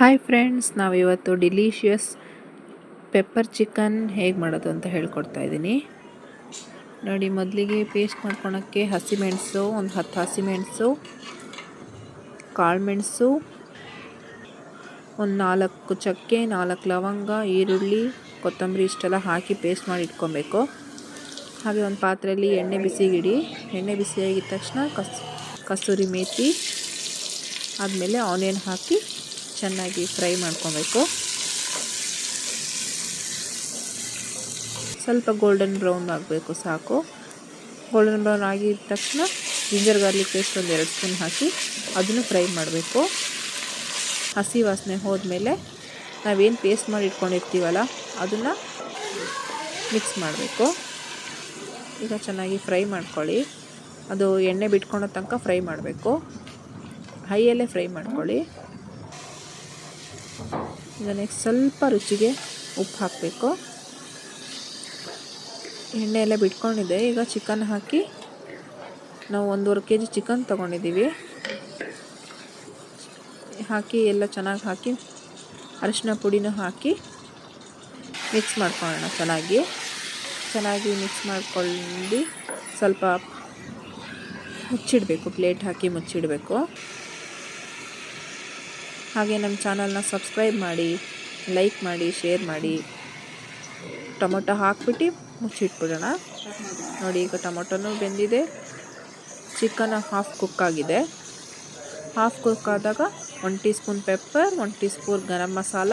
Hi friends, ನಾವಿವತ್ತು delicious pepper chicken ಹೇಗೆ ಮಾಡೋದು ಅಂತ ಹೇಳ್ಕೊಡ್ತಾ ಇದ್ದೀನಿ. ನೋಡಿ, ಮೊದಲಿಗೆ ಪೇಸ್ಟ್ ಮಾಡ್ಕೊಳಕ್ಕೆ ಹಸಿಮೆಣಸು, ಒಂದು 10 ಹಸಿಮೆಣಸು, ಕಾಳುಮೆಣಸು, ಒಂದು 4 ಚಕ್ಕೆ, 4 ಲವಂಗ, ಈರುಳ್ಳಿ, ಕೊತ್ತಂಬರಿ ಇಷ್ಟೆಲ್ಲ ಹಾಕಿ ಪೇಸ್ಟ್ ಮಾಡಿ ಇಟ್ಕೊಬೇಕು. ಹಾಗೆ ಒಂದು ಪಾತ್ರೆಯಲ್ಲಿ ಎಣ್ಣೆ ಬಿಸಿಗಿಡಿ. ಎಣ್ಣೆ ಬಿಸಿಯಾಗಿದ ತಕ್ಷಣ ಕಸೂರಿ ಮೇಥಿ, ಆದಮೇಲೆ ಆನಿಯನ್ ಹಾಕಿ ಚೆನ್ನಾಗಿ ಫ್ರೈ ಮಾಡ್ಕೊಬೇಕು. ಸ್ವಲ್ಪ ಗೋಲ್ಡನ್ ಬ್ರೌನ್ ಆಗಬೇಕು, ಸಾಕು. ಗೋಲ್ಡನ್ ಬ್ರೌನ್ ಆಗಿದ ತಕ್ಷಣ ಜಿಂಜರ್ ಗಾರ್ಲಿಕ್ ಪೇಸ್ಟ್ ಒಂದು 2 ಸ್ಪೂನ್ ಹಾಕಿ ಅದನ್ನು ಫ್ರೈ ಮಾಡಬೇಕು. ಹಸಿ ವಾಸನೆ ಹೋದ್ಮೇಲೆ ನಾವೇನು ಪೇಸ್ಟ್ ಮಾಡಿ ಇಟ್ಕೊಂಡಿರ್ತೀವಲ್ಲ ಅದನ್ನು ಮಿಕ್ಸ್ ಮಾಡಬೇಕು. ಈಗ ಚೆನ್ನಾಗಿ ಫ್ರೈ ಮಾಡ್ಕೊಳ್ಳಿ. ಅದು ಎಣ್ಣೆ ಬಿಟ್ಕೊಳ್ಳೋ ತನಕ ಫ್ರೈ ಮಾಡಬೇಕು. ಹೈಯಲ್ಲೇ ಫ್ರೈ ಮಾಡ್ಕೊಳ್ಳಿ. ಈಗ ನೆಕ್ಸ್ಟ್ ಸ್ವಲ್ಪ ರುಚಿಗೆ ಉಪ್ಪು ಹಾಕಬೇಕು. ಎಣ್ಣೆ ಎಲ್ಲ ಬಿಟ್ಕೊಂಡಿದೆ. ಈಗ ಚಿಕನ್ ಹಾಕಿ, ನಾವು 1.5 kg ಚಿಕನ್ ತೊಗೊಂಡಿದ್ದೀವಿ. ಹಾಕಿ ಎಲ್ಲ ಚೆನ್ನಾಗಿ ಹಾಕಿ ಅರಿಶಿನ ಪುಡಿನೂ ಹಾಕಿ ಮಿಕ್ಸ್ ಮಾಡ್ಕೊಳ್ಳೋಣ. ಚೆನ್ನಾಗಿ ಮಿಕ್ಸ್ ಮಾಡ್ಕೊಂಡು ಸ್ವಲ್ಪ ಮುಚ್ಚಿಡಬೇಕು. ಪ್ಲೇಟ್ ಹಾಕಿ ಮುಚ್ಚಿಡಬೇಕು. ಹಾಗೆ ನಮ್ಮ ಚಾನಲ್ನ ಸಬ್ಸ್ಕ್ರೈಬ್ ಮಾಡಿ, ಲೈಕ್ ಮಾಡಿ, ಶೇರ್ ಮಾಡಿ. ಟೊಮೊಟೊ ಹಾಕ್ಬಿಟ್ಟು ಮುಚ್ಚಿಟ್ಬಿಡೋಣ. ನೋಡಿ, ಈಗ ಟೊಮೊಟೊನೂ ಬೆಂದಿದೆ. ಚಿಕನ್ ಹಾಫ್ ಕುಕ್ ಆಗಿದೆ. ಹಾಫ್ ಕುಕ್ ಆದಾಗ 1 teaspoon pepper, 1 teaspoon garam masala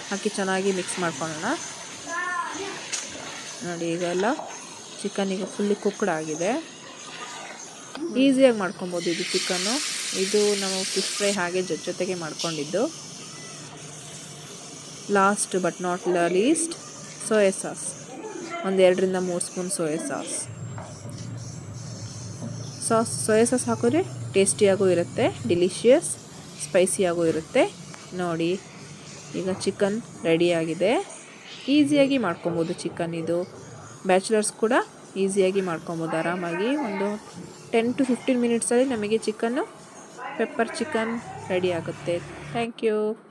ಹಾಕಿ ಚೆನ್ನಾಗಿ ಮಿಕ್ಸ್ ಮಾಡ್ಕೊಳ್ಳೋಣ. ನೋಡಿ, ಈಗೆಲ್ಲ ಚಿಕನ್ ಈಗ ಫುಲ್ಲಿ ಕುಕ್ಡ್ ಆಗಿದೆ. ಈಸಿಯಾಗಿ ಮಾಡ್ಕೊಬೋದು ಇದು ಚಿಕನ್ನು. ಇದು ನಾವು ಫಿಶ್ ಫ್ರೈ ಹಾಗೆ ಜೊತೆಗೆ ಮಾಡ್ಕೊಂಡಿದ್ದು. Last but not least, soya sauce ಒಂದು 2 ರಿಂದ 3 ಸ್ಪೂನ್ ಸೋಯಾ ಸಾಸ್ ಹಾಕಿದ್ರೆ ಟೇಸ್ಟಿಯಾಗೂ ಇರುತ್ತೆ, ಡಿಲಿಷಿಯಸ್ ಸ್ಪೈಸಿಯಾಗೂ ಇರುತ್ತೆ. ನೋಡಿ, ಈಗ ಚಿಕನ್ ರೆಡಿಯಾಗಿದೆ. ಈಸಿಯಾಗಿ ಮಾಡ್ಕೊಬೋದು ಚಿಕನ್. ಇದು ಬ್ಯಾಚುಲರ್ಸ್ ಕೂಡ ಈಸಿಯಾಗಿ ಮಾಡ್ಕೊಬೋದು ಆರಾಮಾಗಿ. ಒಂದು 10 to 15 ಮಿನಿಟ್ಸಲ್ಲಿ ನಮಗೆ ಪೆಪ್ಪರ್ ಚಿಕನ್ ರೆಡಿ ಆಗುತ್ತೆ. Thank you.